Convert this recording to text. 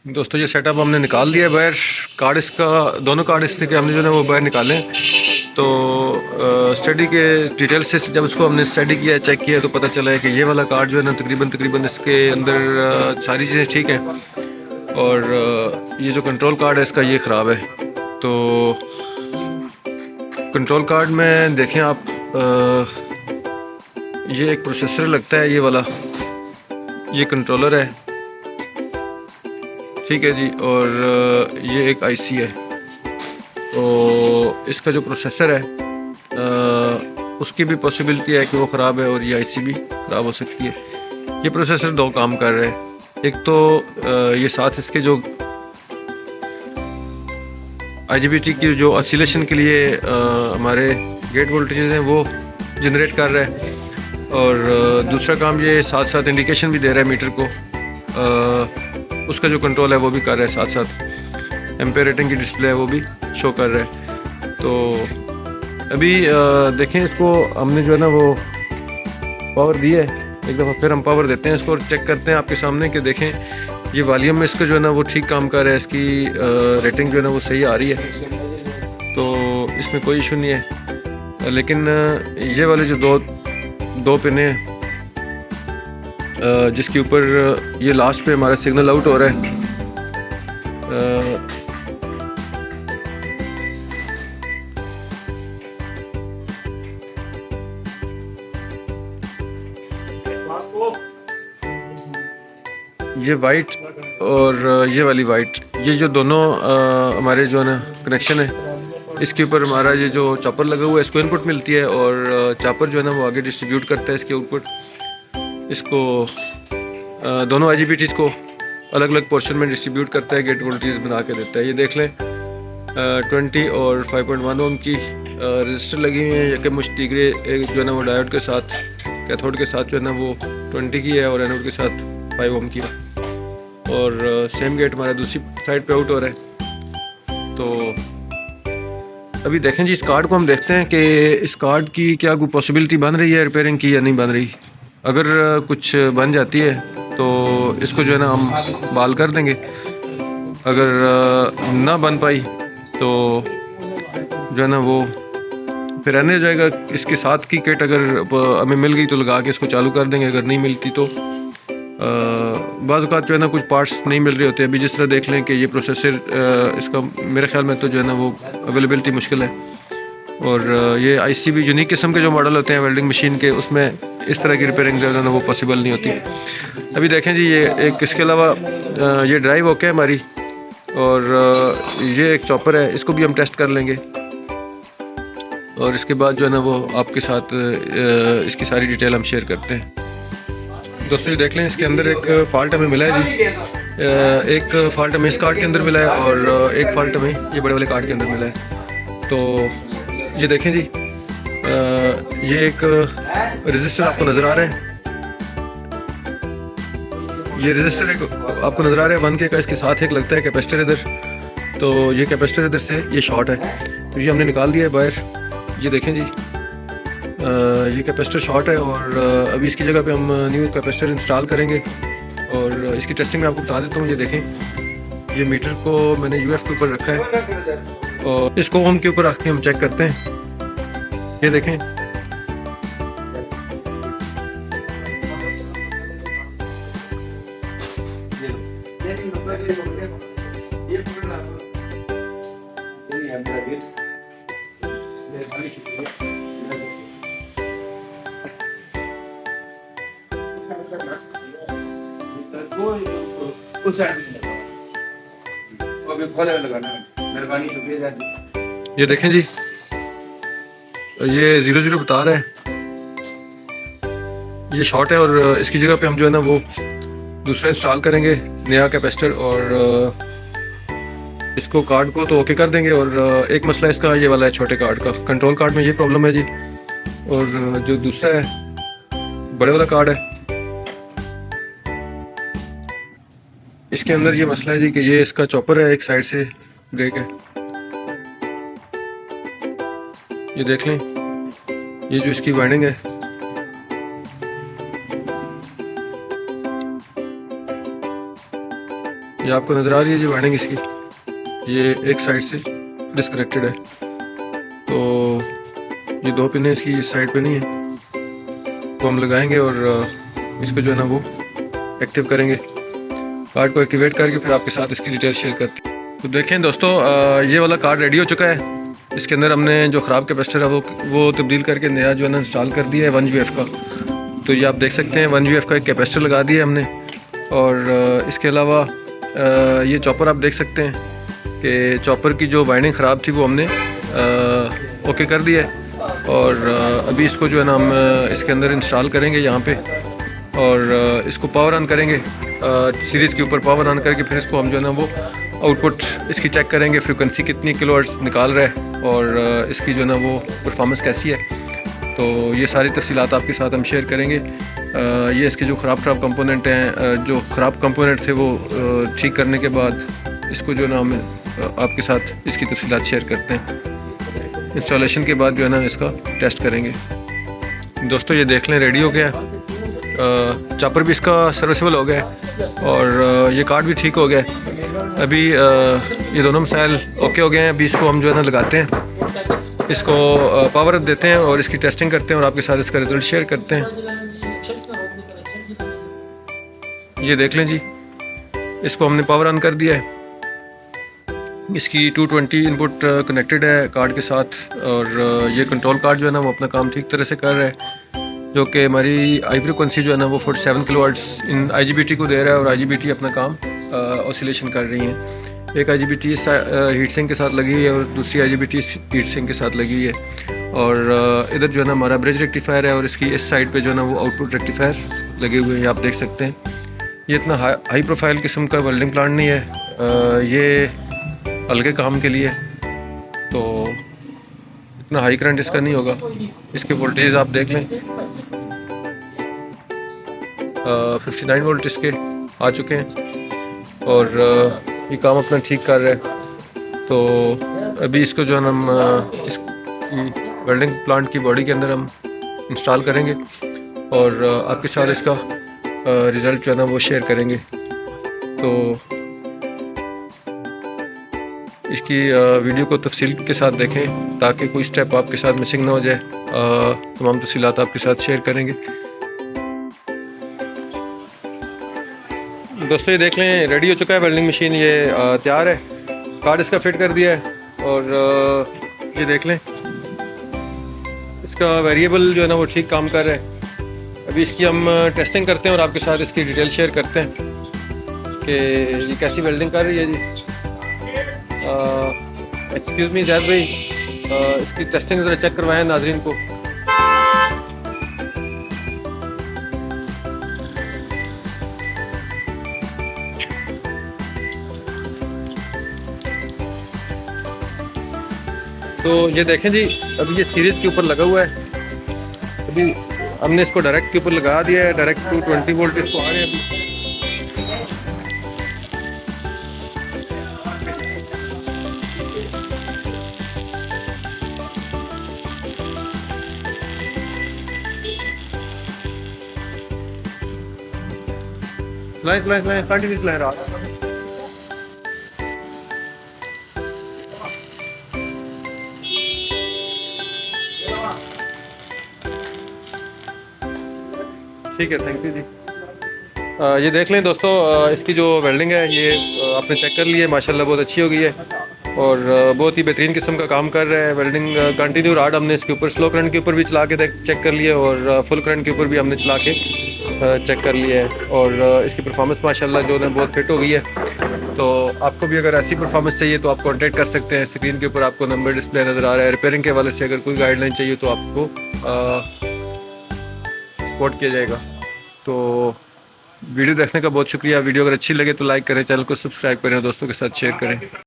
दोस्तों ये सेटअप हमने निकाल दिया बाहर। कार्ड इसका दोनों कार्ड इसके हमने जो है वो बाहर निकाले। तो स्टडी के डिटेल से जब इसको हमने स्टडी किया, चेक किया, तो पता चला है कि ये वाला कार्ड जो है ना तकरीबन इसके अंदर सारी चीज़ें ठीक हैं। और ये जो कंट्रोल कार्ड है इसका ये ख़राब है। तो कंट्रोल कार्ड में देखें आप, ये एक प्रोसेसर लगता है, ये वाला ये कंट्रोलर है, ठीक है जी। और ये एक आईसी है। तो इसका जो प्रोसेसर है उसकी भी पॉसिबिलिटी है कि वो ख़राब है और ये आईसी भी ख़राब हो सकती है। ये प्रोसेसर दो काम कर रहे हैं। एक तो ये साथ इसके जो IGBT की जो ऑसिलेशन के लिए हमारे गेट वोल्टेजेस हैं वो जनरेट कर रहा है। और दूसरा काम ये साथ साथ इंडिकेशन भी दे रहा है मीटर को। उसका जो कंट्रोल है वो भी कर रहा है, साथ साथ एम्पेयर रेटिंग की डिस्प्ले है वो भी शो कर रहा है। तो अभी देखें, इसको हमने जो है ना वो पावर दी है। एक दफ़ा फिर हम पावर देते हैं इसको और चेक करते हैं आपके सामने कि देखें ये वॉल्यूम में इसका जो है ना वो ठीक काम कर रहा है, इसकी रेटिंग जो है ना वो सही आ रही है। तो इसमें कोई इशू नहीं है। लेकिन ये वाले जो दो पिन हैं जिसके ऊपर ये लास्ट पे हमारा सिग्नल आउट हो रहा है, ये वाइट और ये वाली वाइट, ये जो दोनों हमारे जो है ना कनेक्शन है, इसके ऊपर हमारा ये जो चॉपर लगा हुआ है इसको इनपुट मिलती है और चॉपर जो है ना वो आगे डिस्ट्रीब्यूट करता है इसके आउटपुट। इसको दोनों IGBTs को अलग अलग पोर्शन में डिस्ट्रीब्यूट करता है, गेट वोल्टेज बना के देता है। ये देख लें 20 और 5.1 ओम की रजिस्टर लगी हुई है। यकम मुश्तिगरे एक जो है ना वो डायोड के साथ, कैथोड के साथ जो है ना वो 20 की है और एनोड के साथ 5 ओम की है। और सेम गेट हमारा दूसरी साइड पे आउट हो रहा है। तो अभी देखें जी, इस कार्ड को हम देखते हैं कि इस कार्ड की क्या कोई पॉसिबिलिटी बन रही है रिपेयरिंग की या नहीं बन रही। अगर कुछ बन जाती है तो इसको जो है ना हम बहाल कर देंगे। अगर ना बन पाई तो जो है ना वो फिर रहने जाएगा। इसके साथ की किट अगर हमें मिल गई तो लगा के इसको चालू कर देंगे, अगर नहीं मिलती तो बाज़ औक़ात जो है ना कुछ पार्ट्स नहीं मिल रहे होते। अभी जिस तरह देख लें कि ये प्रोसेसर इसका मेरे ख्याल में तो जो है ना वो अवेलेबिलिटी मुश्किल है। और ये IC भी यूनिक किस्म के जो मॉडल होते हैं वेल्डिंग मशीन के, उसमें इस तरह की रिपेयरिंग जो है ना वो पॉसिबल नहीं होती। अभी देखें जी, ये एक इसके अलावा ये ड्राइव ओके है हमारी, और ये एक चॉपर है, इसको भी हम टेस्ट कर लेंगे। और इसके बाद जो है ना वो आपके साथ इसकी सारी डिटेल हम शेयर करते हैं। दोस्तों ये देख लें, इसके अंदर एक फ़ॉल्ट हमें मिला है जी। एक फ़ॉल्ट हमें इस कार्ड के अंदर मिला है और एक फ़ॉल्ट हमें ये बड़े वाले कार्ड के अंदर मिला है। तो ये देखें जी, ये एक रजिस्टर आपको नज़र आ रहा है। ये रजिस्टर एक आपको नज़र आ रहा है 1K का। इसके साथ एक लगता है कैपेसिटर इधर। तो ये कैपेसिटर इधर से ये शॉर्ट है, तो ये हमने निकाल दिया है बाहर। ये देखें जी, ये कैपेसिटर शॉर्ट है और अभी इसकी जगह पे हम न्यू कैपेसिटर इंस्टॉल करेंगे और इसकी टेस्टिंग मैं आपको बता देता हूँ। ये देखें, ये मीटर को मैंने UF के ऊपर रखा है और इसको ओम के ऊपर रख के हम चेक करते हैं। ये देखें, ये देखें जी, ये 00 बता रहा है, ये शॉर्ट है और इसकी जगह पे हम जो है ना वो दूसरा इंस्टॉल करेंगे नया कैपेसिटर और इसको कार्ड को तो ओके कर देंगे। और एक मसला इसका ये वाला है छोटे कार्ड का, कंट्रोल कार्ड में ये प्रॉब्लम है जी। और जो दूसरा है बड़े वाला कार्ड है, इसके अंदर ये मसला है जी कि ये इसका चॉपर है एक साइड से ब्रेक है। ये देख लें, ये जो इसकी वाइंडिंग है, ये आपको नज़र आ रही है जी वायरिंग इसकी, ये एक साइड से डिस्कनेक्टेड है, तो ये 2 पिनें इसकी इस साइड पे नहीं है, तो हम लगाएंगे और इसको जो है ना वो एक्टिव करेंगे। कार्ड को एक्टिवेट करके फिर आपके साथ इसकी डिटेल शेयर करते हैं। तो देखें दोस्तों, ये वाला कार्ड रेडी हो चुका है। इसके अंदर हमने जो ख़राब कैपेसिटर है वो तब्दील करके नया जो है ना इंस्टॉल कर दिया है 1UF का। तो ये आप देख सकते हैं 1UF का एक कैपेसिटर लगा दिया है हमने, और इसके अलावा ये चॉपर आप देख सकते हैं कि चॉपर की जो वाइंडिंग ख़राब थी वो हमने ओके कर दिया है, और अभी इसको जो है ना हम इसके अंदर इंस्टॉल करेंगे यहाँ पे, और इसको पावर ऑन करेंगे, सीरीज़ के ऊपर पावर ऑन करके फिर इसको हम जो है ना वो आउटपुट इसकी चेक करेंगे, फ्रीक्वेंसी कितनी किलोहर्ट्ज़ निकाल रहा है और इसकी जो है ना वो परफॉर्मेंस कैसी है। तो ये सारी तफसीलात आपके साथ हम शेयर करेंगे। ये इसके जो ख़राब कंपोनेंट हैं, जो ख़राब कंपोनेंट थे वो ठीक करने के बाद इसको जो है ना हम आपके साथ इसकी तफसीलात शेयर करते हैं। इंस्टॉलेशन के बाद जो है ना इसका टेस्ट करेंगे। दोस्तों ये देख लें रेडी हो गया, चॉपर भी इसका सर्विसेबल हो गया और ये कार्ड भी ठीक हो गया। अभी ये दोनों मसाइल ओके हो गए हैं। अभी इसको हम जो है ना लगाते हैं, इसको पावर देते हैं और इसकी टेस्टिंग करते हैं और आपके साथ इसका रिज़ल्ट शेयर करते हैं। ये देख लें जी, इसको हमने पावर ऑन कर दिया है। इसकी 220 इनपुट कनेक्टेड है कार्ड के साथ, और ये कंट्रोल कार्ड जो है ना वो अपना काम ठीक तरह से कर रहा है, जो कि हमारी आई फ्रिक्वेंसी जो है ना वो 47 किलोहर्ट्ज़ इन IGBT को दे रहा है, और IGBT अपना काम ऑसिलेशन कर रही है। एक IGBT इस हीट सिंक के साथ लगी हुई है और दूसरी IGBT इस हीट सिंक के साथ लगी हुई है, और इधर जो है ना हमारा ब्रिज रेक्टिफायर है, और इसकी इस साइड पे जो है ना वो आउटपुट रेक्टिफायर लगे हुए हैं, आप देख सकते हैं। ये इतना हाई प्रोफाइल किस्म का वेल्डिंग प्लांट नहीं है, ये हल्के काम के लिए, तो इतना हाई करंट इसका नहीं होगा। इसके वोल्टेज आप देख लें, 59 वोल्ट इसके आ चुके हैं, और ये काम अपना ठीक कर रहा है। तो अभी इसको जो है ना हम इस वेल्डिंग प्लांट की बॉडी के अंदर हम इंस्टॉल करेंगे, और आपके साथ इसका रिज़ल्ट जो है ना वो शेयर करेंगे। तो इसकी वीडियो को तफसील के साथ देखें ताकि कोई स्टेप आपके साथ मिसिंग ना हो जाए। तमाम तफसीलात आपके साथ शेयर करेंगे। दोस्तों ये देख लें रेडी हो चुका है वेल्डिंग मशीन, ये तैयार है। कार्ड इसका फिट कर दिया है, और ये देख लें इसका वेरिएबल जो है ना वो ठीक काम कर रहा है। अभी इसकी हम टेस्टिंग करते हैं और आपके साथ इसकी डिटेल शेयर करते हैं कि ये कैसी वेल्डिंग कर रही है जी। एक्सक्यूज़ मी जैद भाई, इसकी टेस्टिंग ज़रा चेक करवाएं नाज़रीन को। तो ये देखें जी, अभी ये सीरीज़ के ऊपर लगा हुआ है। अभी हमने इसको डायरेक्ट के ऊपर लगा दिया है, डायरेक्ट 220 वोल्ट इसको आ रहे हैं अभी। चलाएं कंटिन्यू चलाएं रात। ठीक है, थैंक यू जी। ये देख लें दोस्तों, इसकी जो वेल्डिंग है ये आपने चेक कर ली है, माशाल्लाह बहुत अच्छी हो गई है, और बहुत ही बेहतरीन किस्म का काम कर रहा है। वेल्डिंग कंटिन्यू राड हमने इसके ऊपर स्लो करंट के ऊपर भी चला के चेक कर लिया, और फुल करंट के ऊपर भी हमने चला के चेक कर लिया है, और इसकी परफॉर्मेंस माशाल्लाह जो है बहुत फिट हो गई है। तो आपको भी अगर ऐसी परफॉर्मेंस चाहिए तो आप कांटेक्ट कर सकते हैं। स्क्रीन के ऊपर आपको नंबर डिस्प्ले नज़र आ रहा है। रिपेयरिंग के हवाले से अगर कोई गाइडलाइन चाहिए तो आपको सपोर्ट किया जाएगा। तो वीडियो देखने का बहुत शुक्रिया। वीडियो अगर अच्छी लगे तो लाइक करें, चैनल को सब्सक्राइब करें, दोस्तों के साथ शेयर करें।